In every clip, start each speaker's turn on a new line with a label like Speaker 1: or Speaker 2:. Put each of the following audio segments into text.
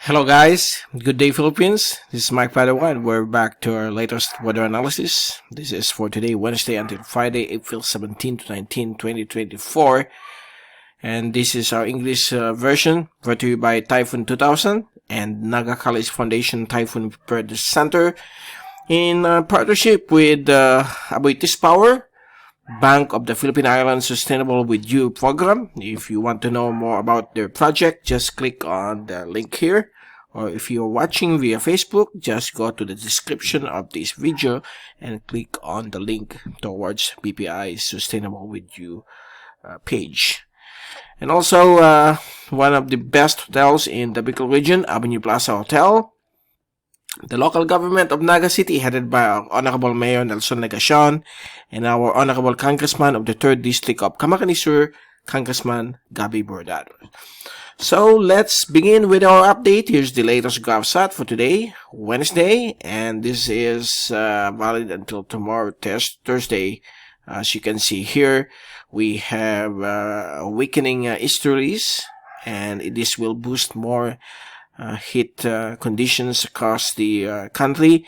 Speaker 1: Hello guys, good day Philippines. This is Mike Padua and we're back to our latest weather analysis. This is for today, Wednesday until Friday, April 17 to 19, 2024. And this is our English version brought to you by Typhoon2000 and Naga College Foundation Typhoon Preparedness Center in partnership with Aboitiz Power, Bank of the Philippine Islands Sustainable with You program. If you want to know more about their project, just click on the link here. Or if you're watching via Facebook, just go to the description of this video and click on the link towards BPI's Sustainable with You page. And also, one of the best hotels in the Bicol region, Avenue Plaza Hotel. The local government of Naga City, headed by our Honorable Mayor Nelson Negacion and our Honorable Congressman of the 3rd District of Camarines Sur, Congressman Gabi Bordado. So, let's begin with our update. Here's the latest GovSat for today, Wednesday, and this is valid until tomorrow, Thursday. As you can see here, we have weakening easterlies, and this will boost more heat conditions across the country,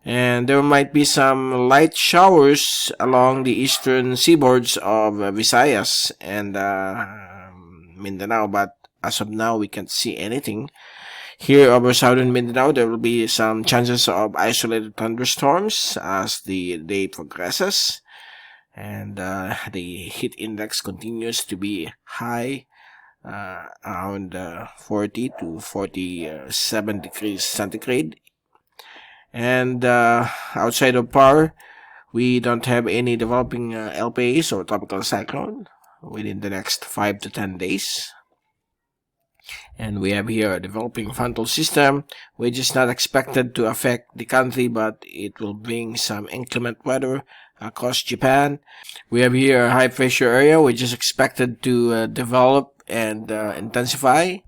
Speaker 1: and there might be some light showers along the eastern seaboards of Visayas and Mindanao, but as of now we can't see anything. Here over southern Mindanao, there will be some chances of isolated thunderstorms as the day progresses, and the heat index continues to be high, around 40 to 47 degrees centigrade. And outside of PAR, we don't have any developing LPAs or tropical cyclone within the next 5 to 10 days. And we have here a developing frontal system, which is not expected to affect the country, but it will bring some inclement weather across Japan. We have here a high pressure area, which is expected to develop and intensify,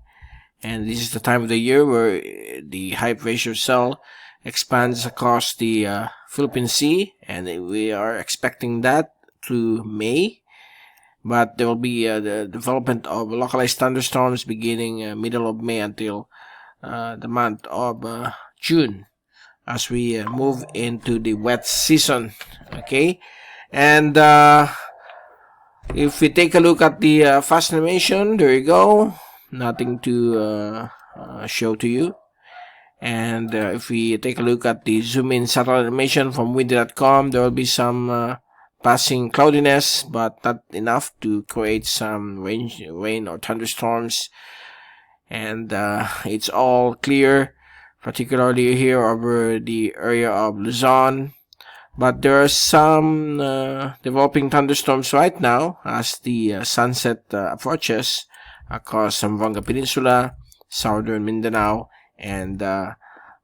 Speaker 1: and this is the time of the year where the high pressure cell expands across the Philippine Sea, and we are expecting that through May, but there will be the development of localized thunderstorms beginning middle of May until the month of June as we move into the wet season. Okay, and if we take a look at the fast animation, there you go. Nothing to show to you. And if we take a look at the zoom in satellite animation from windy.com, there will be some passing cloudiness, but not enough to create some rain or thunderstorms. And it's all clear, particularly here over the area of Luzon. But there are some developing thunderstorms right now as the sunset approaches across Zamboanga Peninsula, southern Mindanao, and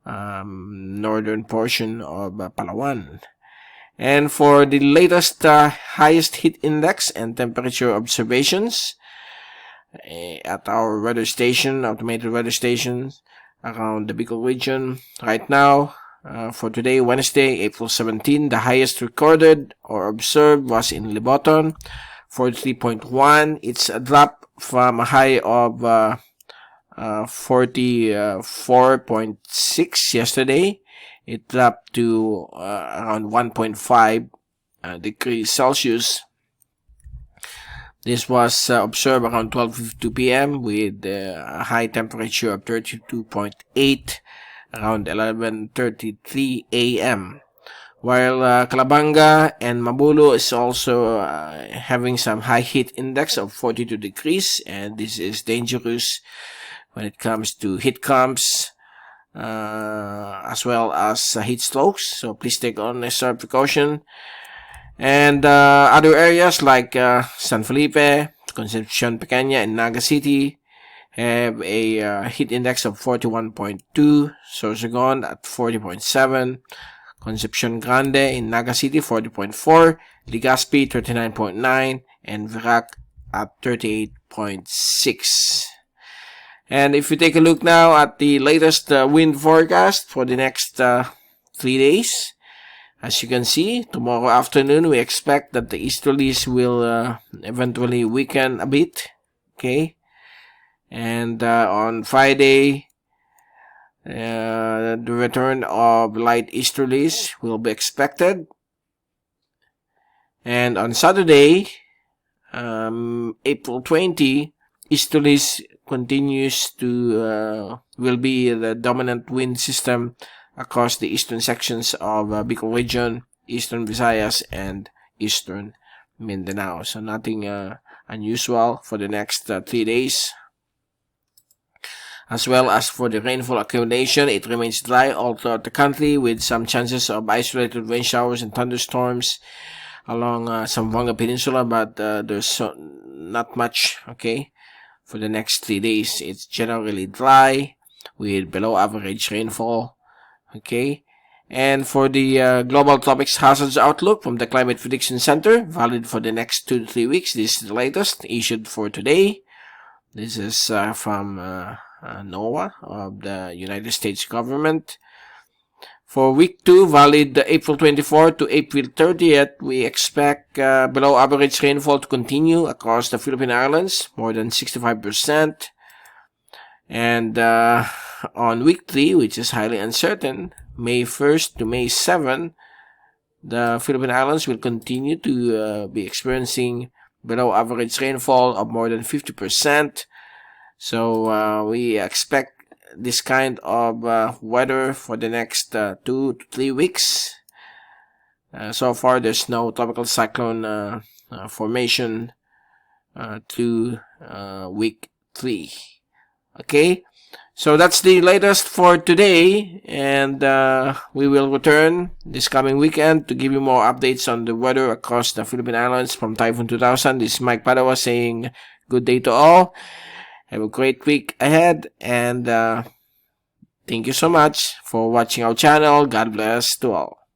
Speaker 1: northern portion of Palawan. And for the latest highest heat index and temperature observations at our weather station, automated weather stations around the Bicol region right now, for today, Wednesday, April 17, the highest recorded or observed was in Liboton, 43.1. It's a drop from a high of 44.6 yesterday. It dropped to around 1.5 degrees Celsius. This was observed around 12:52 p.m. with a high temperature of 32.8 around 11:33 a.m. While Calabanga and Mabulo is also having some high heat index of 42 degrees, and this is dangerous when it comes to heat cramps as well as heat strokes, so please take all necessary precaution. And other areas like San Felipe, Concepcion Pequeña, and Naga City have a heat index of 41.2, Sorsogon at 40.7, Concepcion Grande in Naga City 40.4, Legazpi 39.9, and Virac at 38.6. And if we take a look now at the latest wind forecast for the next 3 days, as you can see, tomorrow afternoon we expect that the easterlies will eventually weaken a bit. Okay, and on Friday The return of light easterlies will be expected. And on Saturday, April 20, easterlies continues to will be the dominant wind system across the eastern sections of Bicol region, eastern Visayas, and eastern Mindanao. So nothing unusual for the next 3 days. As well as for the rainfall accumulation, it remains dry all throughout the country with some chances of isolated rain showers and thunderstorms along Zamboanga Peninsula, but there's not much, okay, for the next 3 days. It's generally dry with below average rainfall, okay. And for the Global Tropics Hazards Outlook from the Climate Prediction Center, valid for the next 2 to 3 weeks. This is the latest, issued for today. This is from NOAA of the United States government. For week 2, valid April 24 to April 30th, we expect below average rainfall to continue across the Philippine Islands, more than 65%. And on week 3, which is highly uncertain, May 1st to May 7, the Philippine Islands will continue to be experiencing below average rainfall of more than 50%. So we expect this kind of weather for the next 2 to 3 weeks. So far, there's no tropical cyclone formation to week 3. Okay, so that's the latest for today, and we will return this coming weekend to give you more updates on the weather across the Philippine Islands from Typhoon2000. This is Mike Padua saying good day to all. Have a great week ahead, and thank you so much for watching our channel. God bless to all.